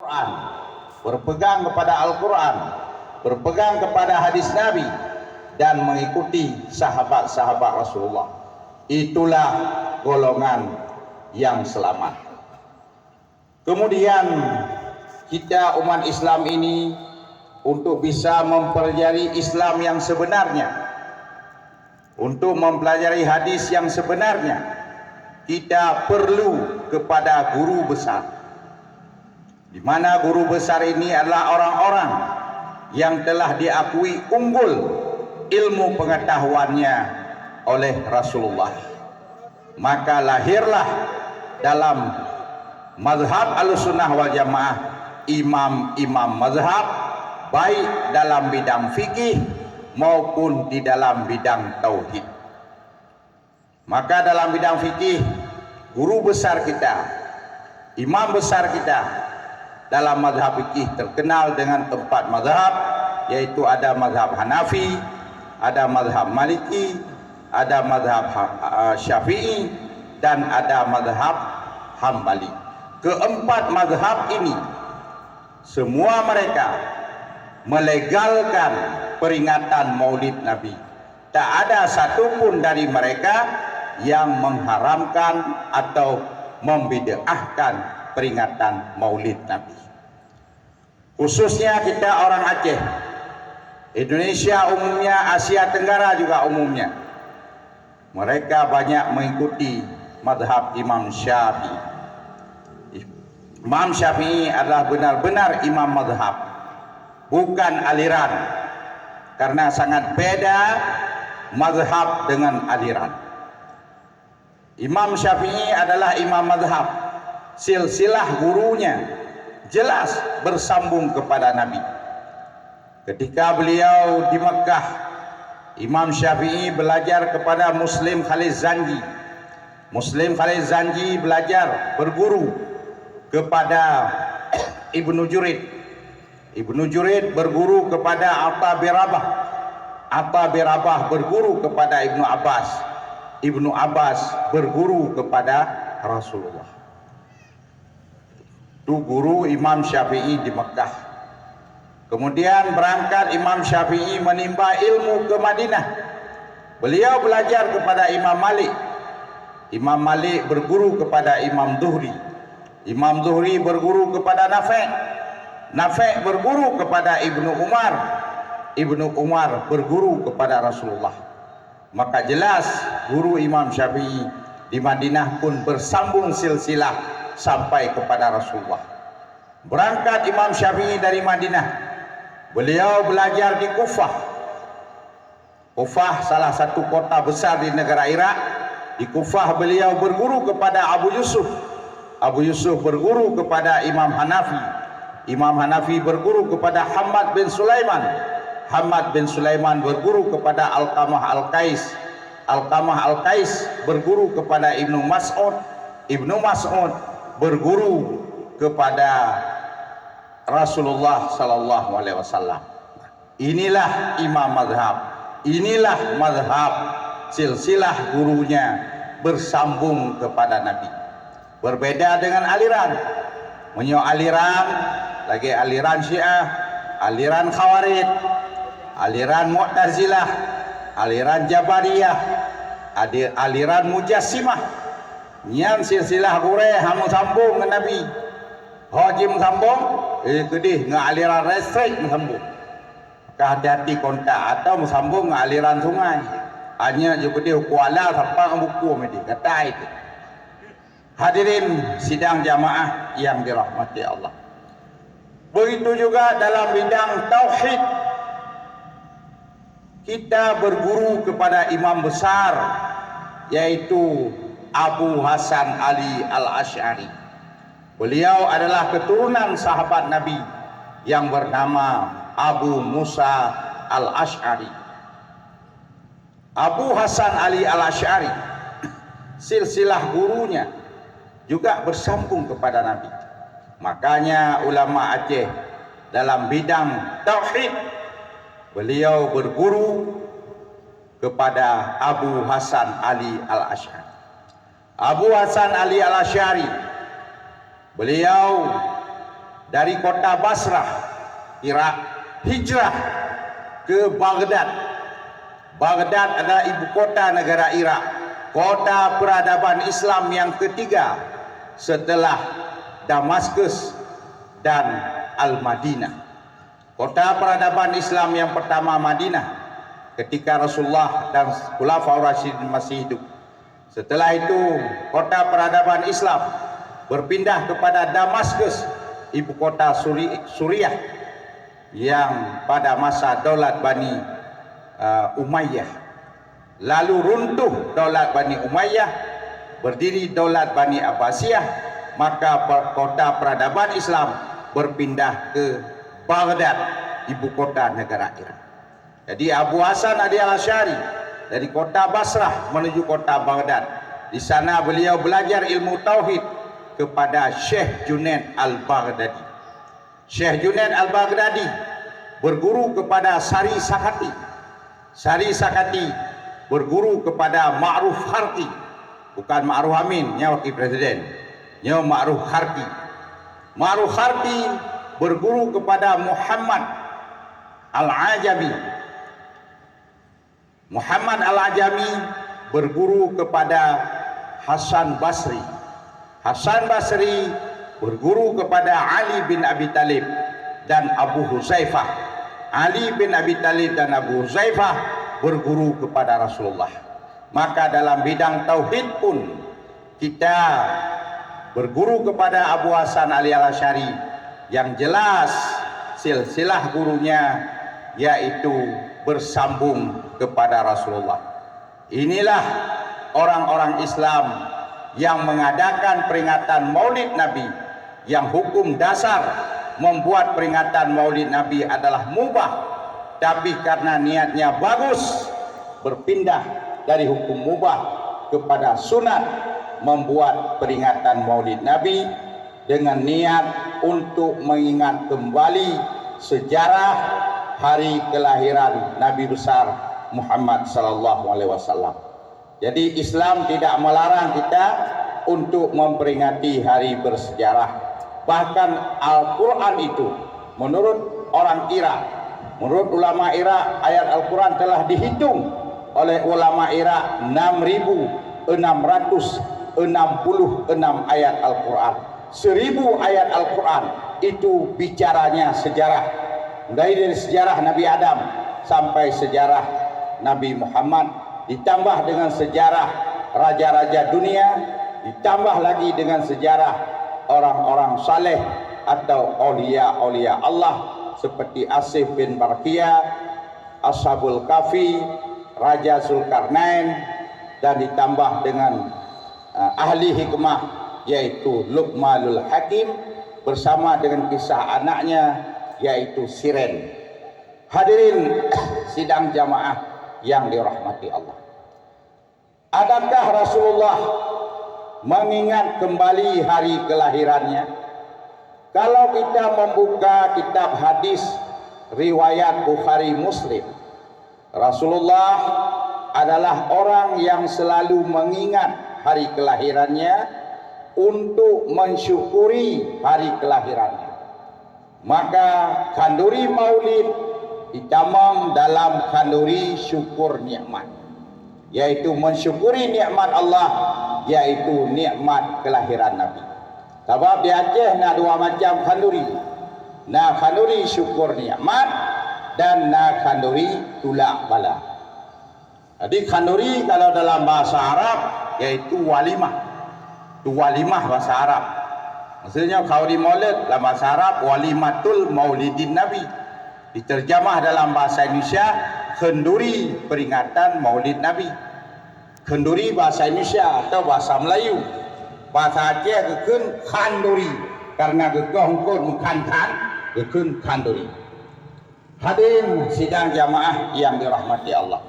Quran, berpegang kepada Al-Quran, berpegang kepada hadis Nabi, dan mengikuti sahabat-sahabat Rasulullah. Itulah golongan yang selamat. Kemudian kita umat Islam ini untuk bisa mempelajari Islam yang sebenarnya, untuk mempelajari hadis yang sebenarnya, kita perlu kepada guru besar, di mana guru besar ini adalah orang-orang yang telah diakui unggul ilmu pengetahuannya oleh Rasulullah. Maka lahirlah dalam mazhab Ahlussunnah wal Jamaah imam-imam mazhab, baik dalam bidang fikih maupun di dalam bidang tauhid. Maka dalam bidang fikih, guru besar kita, imam besar kita dalam mazhab fikih terkenal dengan 4 mazhab, yaitu ada mazhab Hanafi, ada mazhab Maliki, ada mazhab Syafi'i, dan ada mazhab Hambali. Keempat mazhab ini semua mereka melegalkan peringatan Maulid Nabi. Tak ada satupun dari mereka yang mengharamkan atau membid'ahkan peringatan Maulid Nabi. Khususnya kita orang Aceh, Indonesia umumnya, Asia Tenggara juga umumnya, mereka banyak mengikuti mazhab Imam Syafi'i. Imam Syafi'i adalah benar-benar imam mazhab, bukan aliran, karena sangat beda mazhab dengan aliran. Imam Syafi'i adalah imam mazhab, silsilah gurunya jelas bersambung kepada Nabi. Ketika beliau di Mekah, Imam Syafi'i belajar kepada Muslim Khalid Zanji. Muslim Khalid Zanji belajar berguru kepada Ibnu Jurid. Ibnu Jurid berguru kepada Atta bin Rabah. Atta bin Rabah berguru kepada Ibnu Abbas. Ibnu Abbas berguru kepada Rasulullah. Itu guru Imam Syafi'i di Mekah. Kemudian berangkat Imam Syafi'i menimba ilmu ke Madinah. Beliau belajar kepada Imam Malik. Imam Malik berguru kepada Imam Zuhri. Imam Zuhri berguru kepada Nafi'. Nafi' berguru kepada Ibnu Umar. Ibnu Umar berguru kepada Rasulullah. Maka jelas guru Imam Syafi'i di Madinah pun bersambung silsilah sampai kepada Rasulullah. Berangkat Imam Syafi'i dari Madinah, beliau belajar di Kufah. Kufah salah satu kota besar di negara Irak. Di Kufah beliau berguru kepada Abu Yusuf. Abu Yusuf berguru kepada Imam Hanafi. Imam Hanafi berguru kepada Hamad bin Sulaiman. Hamad bin Sulaiman berguru kepada Alqamah Al-Qais. Alqamah Al-Qais berguru kepada Ibnu Mas'ud. Ibnu Mas'ud berguru kepada Rasulullah sallallahu alaihi wasallam. Inilah imam mazhab. Inilah mazhab, silsilah gurunya bersambung kepada Nabi. Berbeda dengan aliran. Menyo aliran, lagi aliran Syiah, aliran Khawarij, aliran Mu'tazilah, aliran Jabariyah, aliran Mujassimah. Nyan silsilah gure hamu sambung dengan Nabi. Hajim sambung, kedih dengan aliran restrik sambung. Hati-hati kontak atau sambung dengan aliran sungai. Hanya juga dia kuala sampai buku mesti kata itu. Hadirin sidang jamaah yang dirahmati Allah. Begitu juga dalam bidang tauhid, kita berguru kepada imam besar, yaitu Abu Hasan Ali Al-Asy'ari. Beliau adalah keturunan sahabat Nabi yang bernama Abu Musa Al-Asy'ari. Abu Hasan Ali Al-Asy'ari, silsilah gurunya juga bersambung kepada Nabi. Makanya ulama Aceh dalam bidang tauhid, beliau berguru kepada Abu Hasan Ali Al-Asy'ari. Abu Hasan Ali Al-Asy'ari, beliau dari kota Basrah, Irak, hijrah ke Baghdad. Baghdad adalah ibu kota negara Irak, kota peradaban Islam yang ketiga setelah Damaskus dan Al-Madinah. Kota peradaban Islam yang pertama Madinah ketika Rasulullah dan Khulafaur Rasyidin masih hidup. Setelah itu kota peradaban Islam berpindah kepada Damaskus, ibu kota Suriah yang pada masa Daulat Bani Umayyah. Lalu runtuh Daulat Bani Umayyah, berdiri Daulat Bani Abbasiyah, maka kota peradaban Islam berpindah ke Baghdad, ibu kota negara Irak. Jadi Abu Hasan Adi Al-Asy'ari dari kota Basrah menuju kota Baghdad. Di sana beliau belajar ilmu tauhid kepada Syekh Junaid Al-Baghdadi. Syekh Junaid Al-Baghdadi berguru kepada Sari Sakati. Sari Sakati berguru kepada Ma'ruf Kharqi. Bukan Ma'ruf Amin, nya wakil presiden. Nya Ma'ruf Kharqi. Ma'ruf Kharqi berguru kepada Muhammad Al-Ajami. Muhammad Al-Ajami berguru kepada Hasan Basri. Hasan Basri berguru kepada Ali bin Abi Talib dan Abu Huzaifah. Ali bin Abi Talib dan Abu Huzaifah berguru kepada Rasulullah. Maka dalam bidang tauhid pun kita berguru kepada Abu Hasan Ali Al-Asy'ari, yang jelas silsilah gurunya yaitu bersambung kepada Rasulullah. Inilah orang-orang Islam yang mengadakan peringatan Maulid Nabi, yang hukum dasar membuat peringatan Maulid Nabi adalah mubah, tapi karena niatnya bagus berpindah dari hukum mubah kepada sunat, membuat peringatan Maulid Nabi dengan niat untuk mengingat kembali sejarah hari kelahiran Nabi besar Muhammad sallallahu alaihi wasallam. Jadi Islam tidak melarang kita untuk memperingati hari bersejarah. Bahkan Al-Quran itu menurut orang Irak, menurut ulama Irak, ayat Al-Quran telah dihitung oleh ulama Irak 6.666 ayat Al-Quran. 1000 ayat Al-Quran itu bicaranya sejarah, mulai dari sejarah Nabi Adam sampai sejarah Nabi Muhammad, ditambah dengan sejarah raja-raja dunia, ditambah lagi dengan sejarah orang-orang saleh atau aulia-aulia Allah seperti Asif bin Barqiyah, Ashabul Kahfi, Raja Zulkarnain, dan ditambah dengan ahli hikmah yaitu Luqmanul Hakim bersama dengan kisah anaknya yaitu Siren. Hadirin sidang jamaah yang dirahmati Allah, adakah Rasulullah mengingat kembali hari kelahirannya? Kalau kita membuka kitab hadis riwayat Bukhari Muslim, Rasulullah adalah orang yang selalu mengingat hari kelahirannya untuk mensyukuri hari kelahirannya. Maka kanduri maulid ditamam dalam kanduri syukur nikmat, yaitu mensyukuri nikmat Allah, yaitu nikmat kelahiran Nabi. Sebab di Aceh nak dua macam kanduri, nak kanduri syukur nikmat dan nak kanduri tulak bala. Jadi kanduri kalau dalam bahasa Arab yaitu walimah. Itu walimah bahasa Arab. Maksudnya khauri maulid dalam bahasa Arab walimatul maulidin Nabi. Diterjemah dalam bahasa Indonesia kenduri peringatan maulid Nabi. Kenduri bahasa Indonesia atau bahasa Melayu. Bahasa Aceh kekun khanduri, karena kekongkot mengkantan kekun khanduri. Hadirin sidang jamaah yang dirahmati Allah,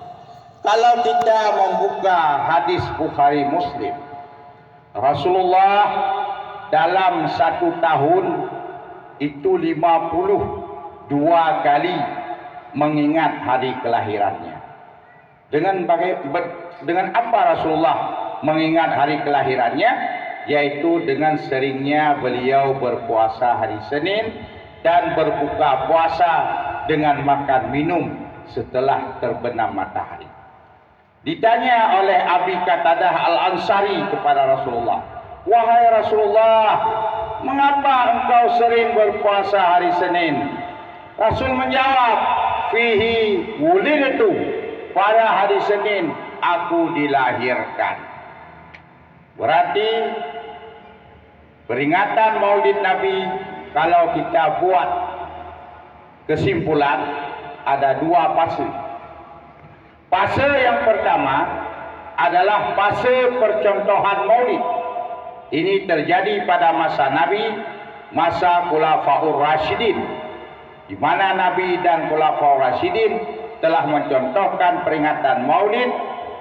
kalau kita membuka hadis Bukhari Muslim, Rasulullah dalam 1 tahun itu 52 kali mengingat hari kelahirannya. Dengan apa Rasulullah mengingat hari kelahirannya? yaitu dengan seringnya beliau berpuasa hari Senin dan berbuka puasa dengan makan minum setelah terbenam matahari. Ditanya oleh Abi Qatadah Al-Ansari kepada Rasulullah, "Wahai Rasulullah, mengapa engkau sering berpuasa hari Senin?" Rasul menjawab, "Fihi wulidtu, pada hari Senin aku dilahirkan." Berarti peringatan Maulid Nabi, kalau kita buat kesimpulan, ada dua fase. Fase yang pertama adalah fase percontohan Maulid. Ini terjadi pada masa Nabi, masa Khulafaur Rasyidin, di mana Nabi dan Khulafaur Rasyidin telah mencontohkan peringatan Maulid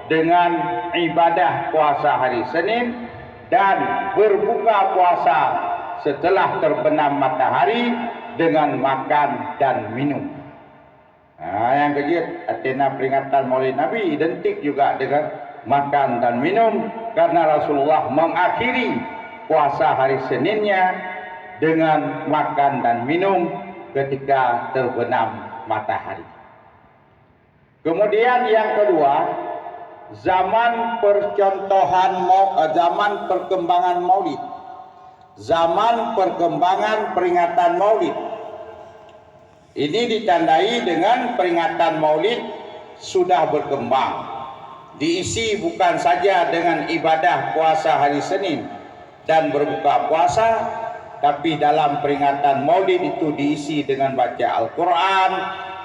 dengan ibadah puasa hari Senin dan berbuka puasa setelah terbenam matahari dengan makan dan minum. Yang kejut, artinya peringatan Maulid Nabi identik juga dengan makan dan minum, karena Rasulullah mengakhiri puasa hari Seninnya dengan makan dan minum ketika terbenam matahari. Kemudian yang kedua, zaman perkembangan Maulid, zaman perkembangan peringatan Maulid. Ini ditandai dengan peringatan Maulid sudah berkembang, diisi bukan saja dengan ibadah puasa hari Senin dan berbuka puasa, tapi dalam peringatan Maulid itu diisi dengan baca Al-Quran,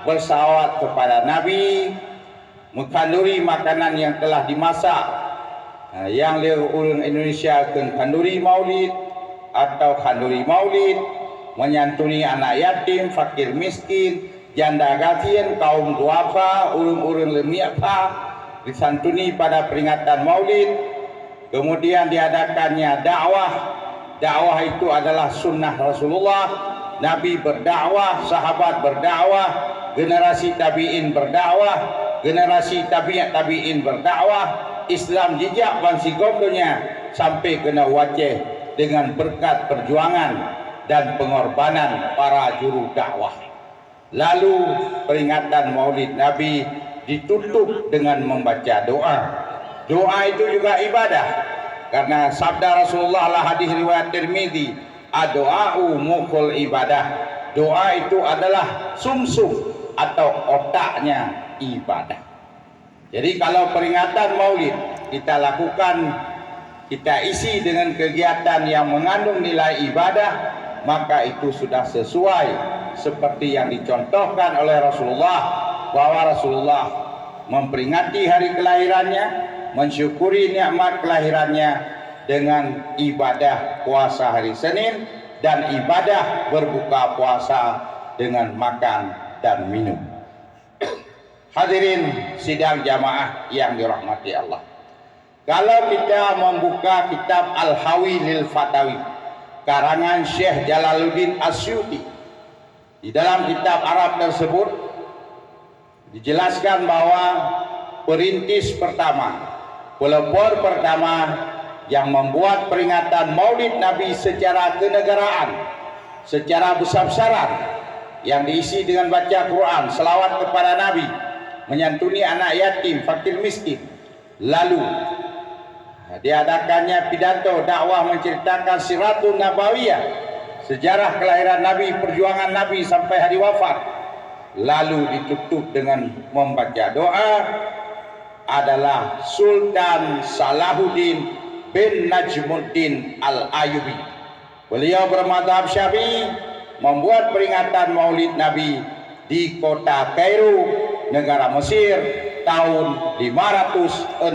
bersalawat kepada Nabi, mengkanduri makanan yang telah dimasak, yang orang Indonesia akan kanduri Maulid atau kanduri Maulid, menyantuni anak yatim, fakir miskin, janda gazien, kaum duafa, urun-urun lemiapa, disantuni pada peringatan Maulid. Kemudian diadakannya dakwah. Dakwah itu adalah sunnah Rasulullah. Nabi berdakwah, sahabat berdakwah, generasi tabi'in berdakwah, generasi tabi'in berdakwah, Islam jejak bangsi gondonya sampai kena wajah dengan berkat perjuangan dan pengorbanan para juru dakwah. Lalu peringatan Maulid Nabi ditutup dengan membaca doa. Doa itu juga ibadah, karena sabda Rasulullah lah hadis riwayat Tirmizi, "Ad-du'a'u mukhul ibadah." Doa itu adalah sumsum atau otaknya ibadah. Jadi kalau peringatan Maulid kita lakukan, kita isi dengan kegiatan yang mengandung nilai ibadah, maka itu sudah sesuai seperti yang dicontohkan oleh Rasulullah, bahwa Rasulullah memperingati hari kelahirannya, mensyukuri nikmat kelahirannya dengan ibadah puasa hari Senin dan ibadah berbuka puasa dengan makan dan minum. Hadirin sidang jamaah yang dirahmati Allah, kalau kita membuka kitab Al-Hawi lil Fatawi karangan Syekh Jalaluddin Asyuti, di dalam kitab Arab tersebut dijelaskan bahwa perintis pertama, pelopor pertama yang membuat peringatan Maulid Nabi secara kenegaraan, secara besar-besaran, yang diisi dengan baca Quran, selawat kepada Nabi, menyantuni anak yatim, fakir miskin, lalu diadakannya pidato dakwah menceritakan Siratun Nabawiyah, sejarah kelahiran Nabi, perjuangan Nabi sampai hari wafat, lalu ditutup dengan membaca doa, adalah Sultan Salahuddin bin Najmuddin Al-Ayyubi. Beliau bermadzhab Syafi'i, membuat peringatan Maulid Nabi di kota Kairo, negara Mesir, tahun 560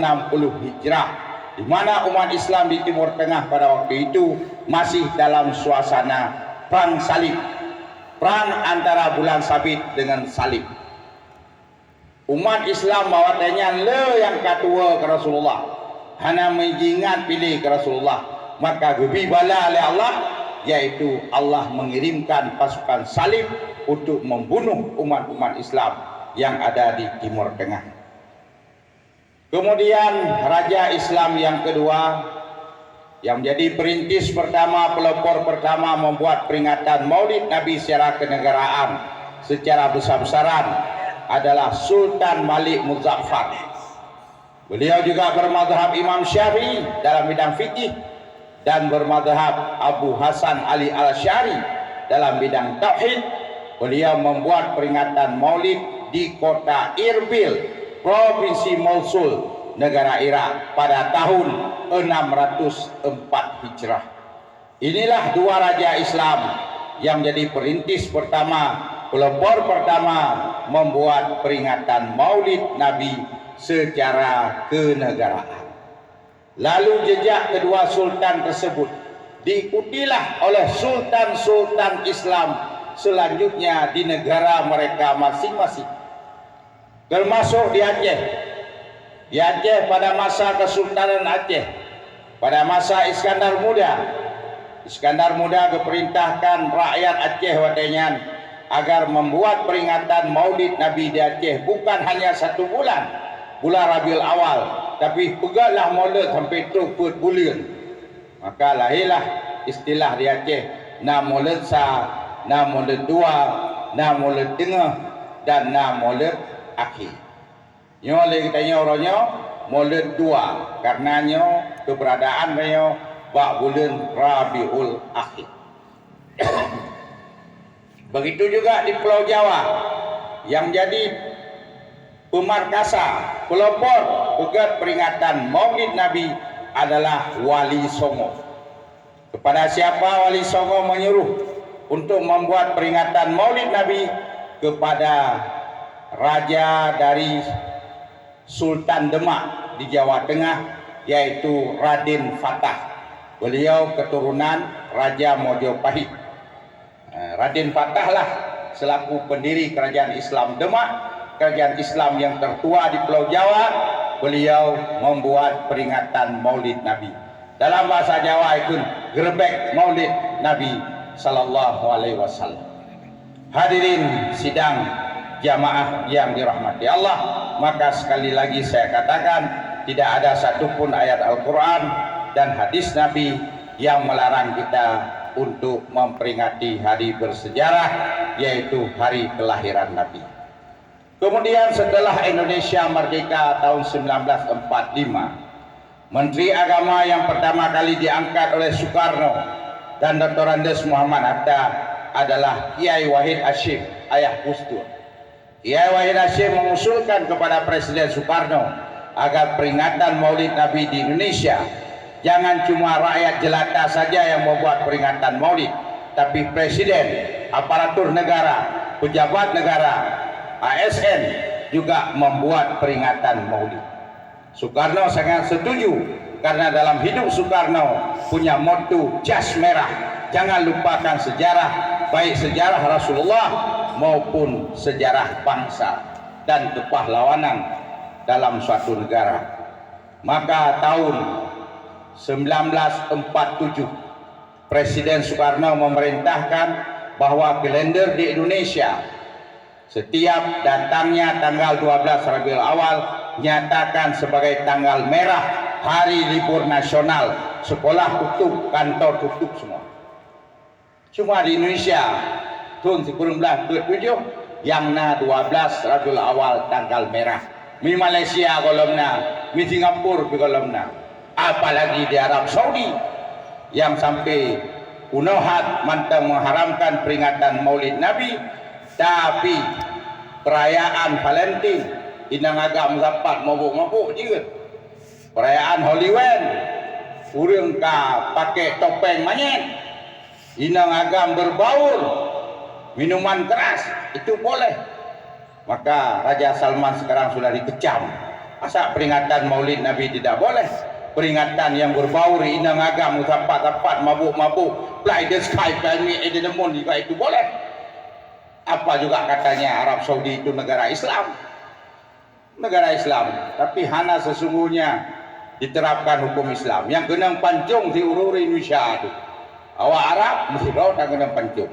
Hijrah, di mana umat Islam di Timur Tengah pada waktu itu masih dalam suasana perang salib, perang antara bulan sabit dengan salib. Umat Islam bawa tanya le yang katua ke Rasulullah, hana mengingat pilih ke Rasulullah, maka gebi bala oleh Allah, yaitu Allah mengirimkan pasukan salib untuk membunuh umat-umat Islam yang ada di Timur Tengah. Kemudian Raja Islam yang kedua yang menjadi perintis pertama, pelopor pertama membuat peringatan Maulid Nabi secara kenegaraan, secara besar-besaran adalah Sultan Malik Muzaffar. Beliau juga bermadzhab Imam Syafi'i dalam bidang fikih dan bermadzhab Abu Hasan Ali Al-Asy'ari dalam bidang tauhid. Beliau membuat peringatan Maulid di kota Irbil, Provinsi Mosul, negara Irak pada tahun 604 Hijrah. Inilah dua raja Islam yang menjadi perintis pertama, pelopor pertama membuat peringatan Maulid Nabi secara kenegaraan. Lalu jejak kedua sultan tersebut diikutilah oleh sultan-sultan Islam selanjutnya di negara mereka masing-masing, termasuk di Aceh. Di Aceh pada masa Kesultanan Aceh, pada masa Iskandar Muda. Iskandar Muda keperintahkan rakyat Aceh watenyan agar membuat peringatan Maulid Nabi di Aceh bukan hanya 1 bulan, bulan Rabiul Awal, tapi pegahlah Maulid sampai 3 bulan. Maka lahirlah istilah di Aceh, na Maulid sa, na Maulid 2, na Maulid tengah, dan na Maulid akhir. Nyo le kita orangnya Maulid 2 karenanya keberadaan dia bak bulan Rabiul Akhir. Begitu juga di Pulau Jawa yang jadi pemarkasa, pelopor pegat peringatan Maulid Nabi adalah Wali Songo. Kepada siapa Wali Songo menyuruh untuk membuat peringatan Maulid Nabi? Kepada raja dari Sultan Demak di Jawa Tengah, yaitu Raden Fatah. Beliau keturunan Raja Mojopahit. Raden Fatah lah selaku pendiri kerajaan Islam Demak, kerajaan Islam yang tertua di Pulau Jawa. Beliau membuat peringatan Maulid Nabi. Dalam bahasa Jawa itu gerbek Maulid Nabi sallallahu alaihi wasallam. Hadirin sidang jamaah yang dirahmati Allah, maka sekali lagi saya katakan tidak ada satupun ayat Al-Quran dan hadis Nabi yang melarang kita untuk memperingati hari bersejarah, yaitu hari kelahiran Nabi. Kemudian setelah Indonesia merdeka tahun 1945, Menteri Agama yang pertama kali diangkat oleh Soekarno dan Dr. Andes Muhammad Hatta adalah Kiai Wahid Hasyim, ayah Gus Dur. Kiai Wahid Hasyim mengusulkan kepada Presiden Soekarno agar peringatan Maulid Nabi di Indonesia jangan cuma rakyat jelata saja yang membuat peringatan Maulid, tapi Presiden, aparatur negara, pejabat negara, ASN juga membuat peringatan Maulid. Soekarno sangat setuju karena dalam hidup Soekarno punya motto jas merah, jangan lupakan sejarah, baik sejarah Rasulullah maupun sejarah bangsa dan kepahlawanan dalam suatu negara. Maka tahun 1947 Presiden Soekarno memerintahkan bahwa kalender di Indonesia setiap datangnya tanggal 12 Rabiul Awal nyatakan sebagai tanggal merah, hari libur nasional, sekolah tutup, kantor tutup semua. Cuma di Indonesia tahun 1947 yang na 12 Rabiul Awal tanggal merah. Di Malaysia kolomna, di Singapura kolomna, apalagi di Arab Saudi yang sampai unohat mantap mengharamkan peringatan Maulid Nabi, tapi perayaan Valentine inang agam dapat mabuk-mabuk juga. Perayaan Holywen urang ka pakai topeng monyet, inang agam berbaur, minuman keras itu boleh. Maka Raja Salman sekarang sudah dikecam. Masa peringatan Maulid Nabi tidak boleh? Peringatan yang berbaur inang agam dapat mabuk-mabuk, fly the sky, fly me in the moon juga itu boleh. Apa juga katanya Arab Saudi itu negara Islam, negara Islam, tapi hana sesungguhnya diterapkan hukum Islam. Yang kena pancung di ururi Indonesia itu awak Arab mesti tahu tak kena pancung.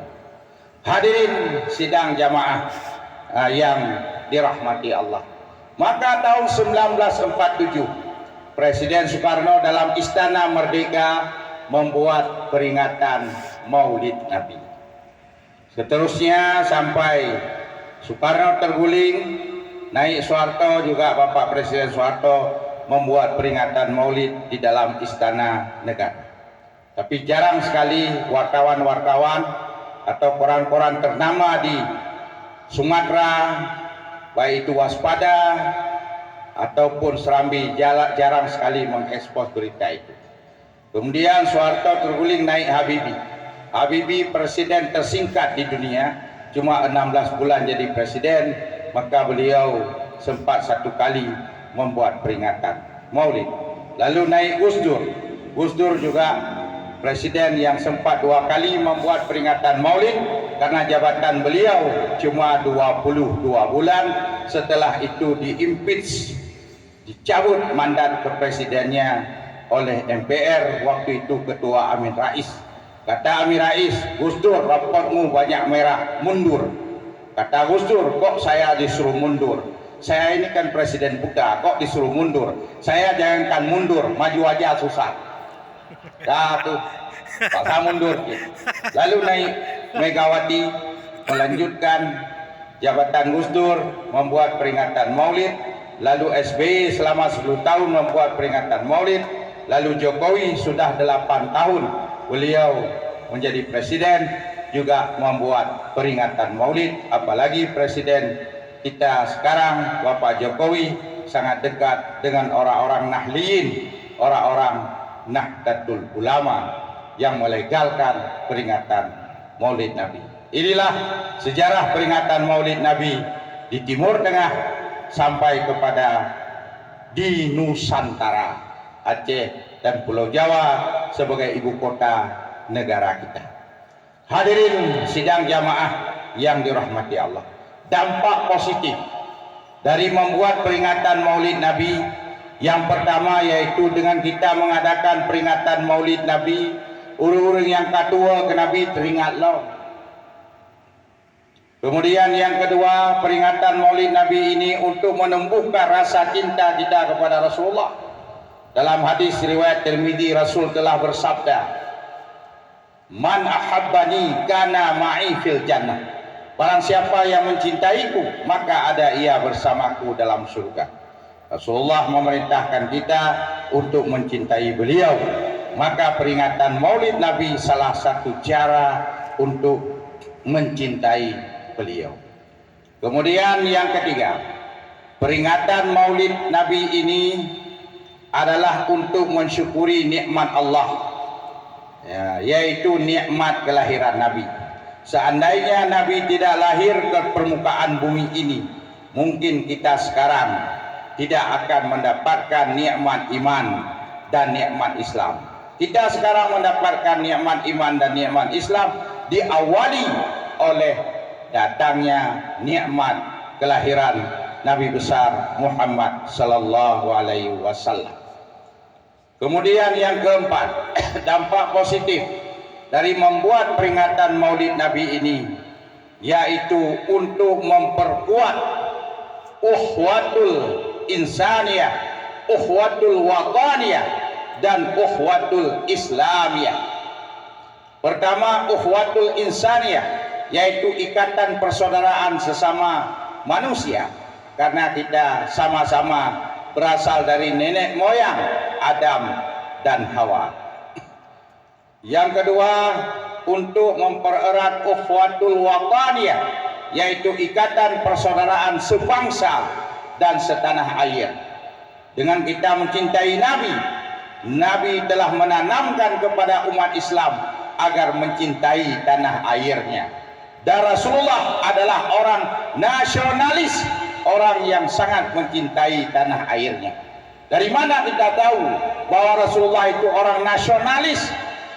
Hadirin sidang jamaah yang dirahmati Allah, maka tahun 1947 Presiden Soekarno dalam Istana Merdeka membuat peringatan Maulid Nabi. Seterusnya sampai Soekarno terguling, naik Soeharto, juga Bapak Presiden Soeharto membuat peringatan Maulid di dalam Istana Negara. Tapi jarang sekali wartawan-wartawan atau koran-koran ternama di Sumatera, baik itu Waspada ataupun Serambi, jarang sekali mengekspos berita itu. Kemudian Soeharto terguling, naik Habibie. Habibie presiden tersingkat di dunia, cuma 16 bulan jadi presiden, maka beliau sempat satu kali membuat peringatan Maulid. Lalu naik Gus Dur. Gus Dur juga presiden yang sempat 2 kali membuat peringatan Maulid, karena jabatan beliau cuma 22 bulan. Setelah itu diimpeach, dicabut mandat kepresidennya oleh MPR, waktu itu Ketua Amin Rais. Kata Amin Rais, Gus Dur, raportmu banyak merah, mundur. Kata Gus Dur, kok saya disuruh mundur? Saya ini kan presiden muda, kok disuruh mundur? Saya jangankan mundur, maju aja susah. Dah tuh, paksa mundur. Lalu naik Megawati, melanjutkan jabatan Gus Dur, membuat peringatan Maulid. Lalu SBY selama 10 tahun membuat peringatan Maulid. Lalu Jokowi sudah 8 tahun beliau menjadi presiden, juga membuat peringatan Maulid. Apalagi presiden kita sekarang Bapak Jokowi sangat dekat dengan orang-orang Nahliyin, orang-orang Nahdlatul Ulama yang melegalkan peringatan Maulid Nabi. Inilah sejarah peringatan Maulid Nabi di Timur Tengah sampai kepada di Nusantara, Aceh dan Pulau Jawa sebagai ibu kota negara kita. Hadirin sidang jamaah yang dirahmati Allah, dampak positif dari membuat peringatan Maulid Nabi yang pertama yaitu dengan kita mengadakan peringatan Maulid Nabi, urung-urung yang katua ke Nabi teringat lo. Kemudian yang kedua, peringatan Maulid Nabi ini untuk menumbuhkan rasa cinta kita kepada Rasulullah. Dalam hadis riwayat Tirmidzi, Rasul telah bersabda, "Man ahabbani kana ma'i fil jannah." Barang siapa yang mencintaiku, maka ada ia bersamaku dalam surga. Rasulullah memerintahkan kita untuk mencintai beliau. Maka peringatan Maulid Nabi salah satu cara untuk mencintai beliau. Kemudian yang ketiga, peringatan Maulid Nabi ini adalah untuk mensyukuri nikmat Allah, ya, yaitu nikmat kelahiran Nabi. Seandainya Nabi tidak lahir ke permukaan bumi ini, mungkin kita sekarang tidak akan mendapatkan nikmat iman dan nikmat Islam. Kita sekarang mendapatkan nikmat iman dan nikmat Islam diawali oleh datangnya nikmat kelahiran Nabi besar Muhammad sallallahu alaihi wasallam. Kemudian yang keempat, dampak positif dari membuat peringatan Maulid Nabi ini yaitu untuk memperkuat ukhuwatul insaniyah, ukhuwatul wataniyah dan ukhuwatul islamiyah. Pertama, ukhuwatul insaniyah, yaitu ikatan persaudaraan sesama manusia, karena kita sama-sama berasal dari nenek moyang Adam dan Hawa. Yang kedua, untuk mempererat ukhuwatul wataniyah, yaitu ikatan persaudaraan sebangsa dan setanah air. Dengan kita mencintai Nabi, Nabi telah menanamkan kepada umat Islam agar mencintai tanah airnya. Dan Rasulullah adalah orang nasionalis, orang yang sangat mencintai tanah airnya. Dari mana kita tahu bahwa Rasulullah itu orang nasionalis,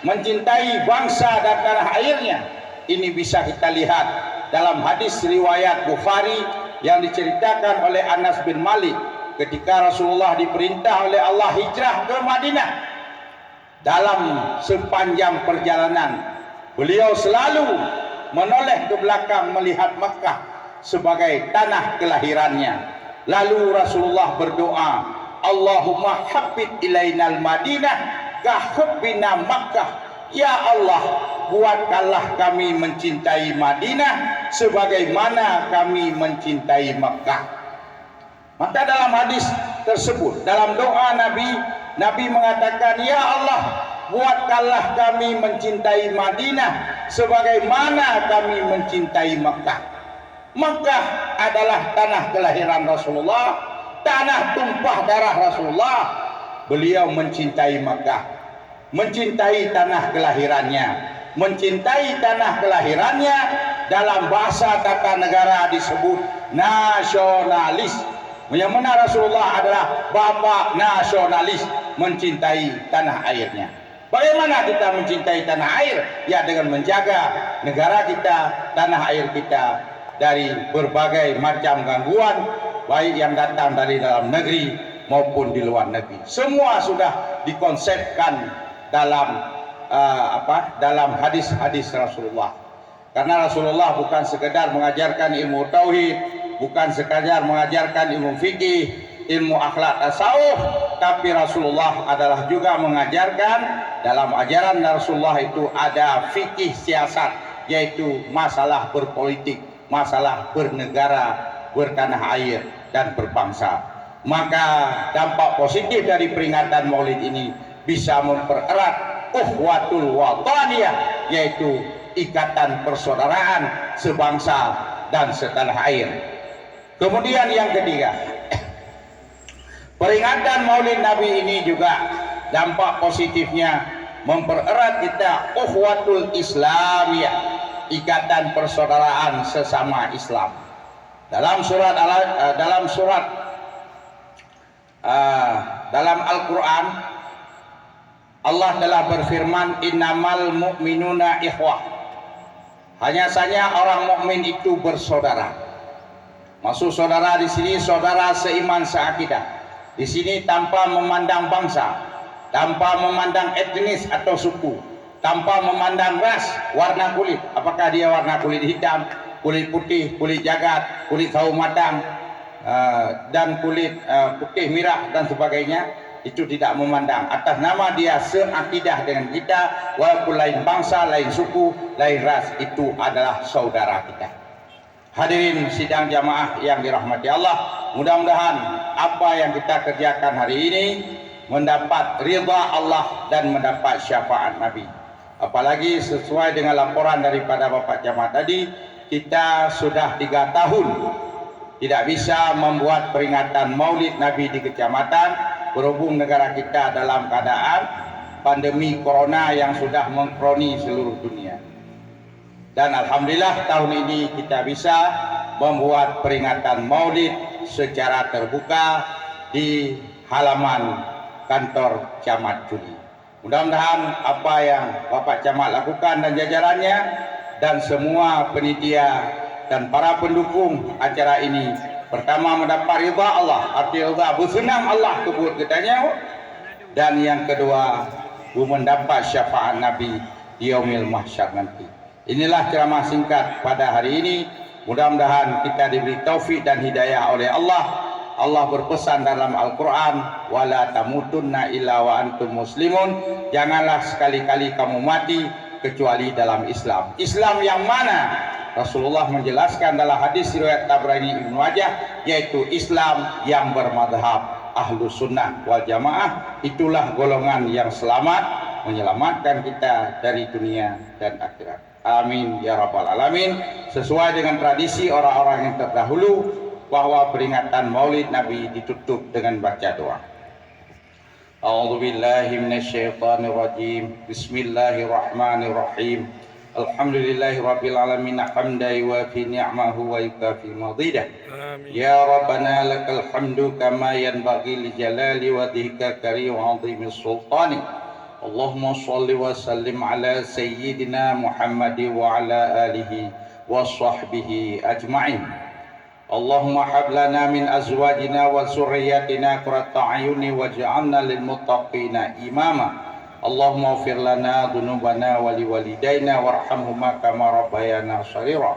mencintai bangsa dan tanah airnya? Ini bisa kita lihat dalam hadis riwayat Bukhari yang diceritakan oleh Anas bin Malik ketika Rasulullah diperintah oleh Allah hijrah ke Madinah. Dalam sepanjang perjalanan beliau selalu menoleh ke belakang melihat Mekah sebagai tanah kelahirannya. Lalu Rasulullah berdoa, Allahumma habbib ilainal Madinah kahubbina Makkah. Ya Allah, buatkanlah kami mencintai Madinah sebagaimana kami mencintai Makkah. Maka dalam hadis tersebut, dalam doa Nabi mengatakan, ya Allah, buatkanlah kami mencintai Madinah sebagaimana kami mencintai Makkah. Makkah adalah tanah kelahiran Rasulullah, tanah tumpah darah Rasulullah. Beliau mencintai Makkah, mencintai tanah kelahirannya, mencintai tanah kelahirannya. Dalam bahasa tata negara disebut nasionalis. Yang mana Rasulullah adalah bapa nasionalis, mencintai tanah airnya. Bagaimana kita mencintai tanah air? Ya, dengan menjaga negara kita, tanah air kita dari berbagai macam gangguan, baik yang datang dari dalam negeri maupun di luar negeri. Semua sudah dikonsepkan dalam dalam hadis-hadis Rasulullah. Karena Rasulullah bukan sekedar mengajarkan ilmu tauhid, bukan sekadar mengajarkan ilmu fikih, ilmu akhlak tasawuf, tapi Rasulullah adalah juga mengajarkan, dalam ajaran Rasulullah itu ada fikih siasat, yaitu masalah berpolitik, masalah bernegara, bertanah air dan berbangsa. Maka dampak positif dari peringatan Maulid ini bisa mempererat ukhuwatul wataniyah, yaitu ikatan persaudaraan sebangsa dan setanah air. Kemudian yang ketiga, peringatan Maulid Nabi ini juga dampak positifnya mempererat kita ukhuwatul islamiyah, ikatan persaudaraan sesama Islam. Dalam Al-Quran, Allah telah berfirman, innamal mu'minuna ikhwah. Hanya saja orang mukmin itu bersaudara. Maksud saudara di sini saudara seiman seakidah. Di sini tanpa memandang bangsa, tanpa memandang etnis atau suku, tanpa memandang ras, warna kulit. Apakah dia warna kulit hitam, kulit putih, kulit jagat, kulit sawo matang, dan kulit putih merah dan sebagainya. Itu tidak memandang. Atas nama dia seakidah dengan kita, walaupun lain bangsa, lain suku, lain ras, itu adalah saudara kita. Hadirin sidang jamaah yang dirahmati Allah, mudah-mudahan apa yang kita kerjakan hari ini mendapat ridha Allah dan mendapat syafaat Nabi. Apalagi sesuai dengan laporan daripada Bapak Camat tadi, kita sudah 3 tahun tidak bisa membuat peringatan Maulid Nabi di kecamatan, berhubung negara kita dalam keadaan pandemi corona yang sudah mengkroni seluruh dunia. Dan alhamdulillah tahun ini kita bisa membuat peringatan Maulid secara terbuka di halaman kantor Camat Juli. Mudah-mudahan apa yang Bapak Camat lakukan dan jajarannya dan semua penitia dan para pendukung acara ini, pertama mendapat ridha Allah, arti ridha bersenang Allah kebut katanya, dan yang kedua mendapat syafaat Nabi di yaumil mahsyar nanti. Inilah ceramah singkat pada hari ini. Mudah-mudahan kita diberi taufik dan hidayah oleh Allah. Allah berpesan dalam Al-Quran, wala tamutunna illa wa antum muslimun. Janganlah sekali-kali kamu mati kecuali dalam Islam. Islam yang mana? Rasulullah menjelaskan dalam hadis riwayat Tabrani Ibnu Majah, yaitu Islam yang bermadhab Ahlus Sunnah wal Jamaah. Itulah golongan yang selamat, menyelamatkan kita dari dunia dan akhirat. Amin ya rabbal alamin. Sesuai dengan tradisi orang-orang yang terdahulu, bahwa peringatan Maulid Nabi ditutup dengan baca doa. A'udzu billahi minasyaitonir rajim. Bismillahirrahmanirrahim. Alhamdulillahi rabbil alamin hamdan yuwafi ni'amahu wa yukafi madidah. Ya Rabbana lakal hamdu kama yanbaghi li jalali wajhika karim 'azimis sultani. Allahumma shalli wa sallim ala sayyidina Muhammad wa ala alihi wa sahbihi ajma'in. Allahumma hab lana min azwajina wa zurriyyatina qurrata a'yuni waj'alna lil muttaqina imama. Allahumma ighfir lana dhunubana wa liwalidayna warhamhuma kama rabbayana shaghira.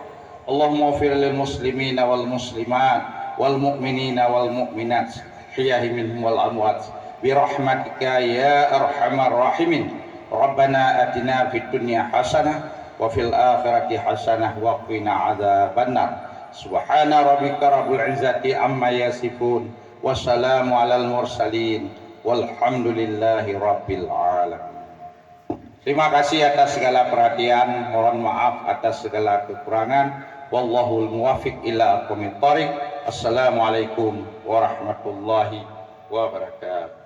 Allahumma ighfir lil muslimina wal muslimat wal mu'minina wal mu'minat, ahya'i minhum wal amwat. birahmatika ya arhamar rahimin. Rabbana atina fid dunya hasanah wa fil akhirati hasanah wa qina adzabannar. Subhana rabbika rabbil izzati amma yasifun, wassalamu alal mursalin, walhamdulillahi rabbil alamin. Terima kasih atas segala perhatian, mohon maaf atas segala kekurangan. Wallahul muwaffiq ila aqwamit thoriq. Assalamualaikum warahmatullahi wabarakatuh.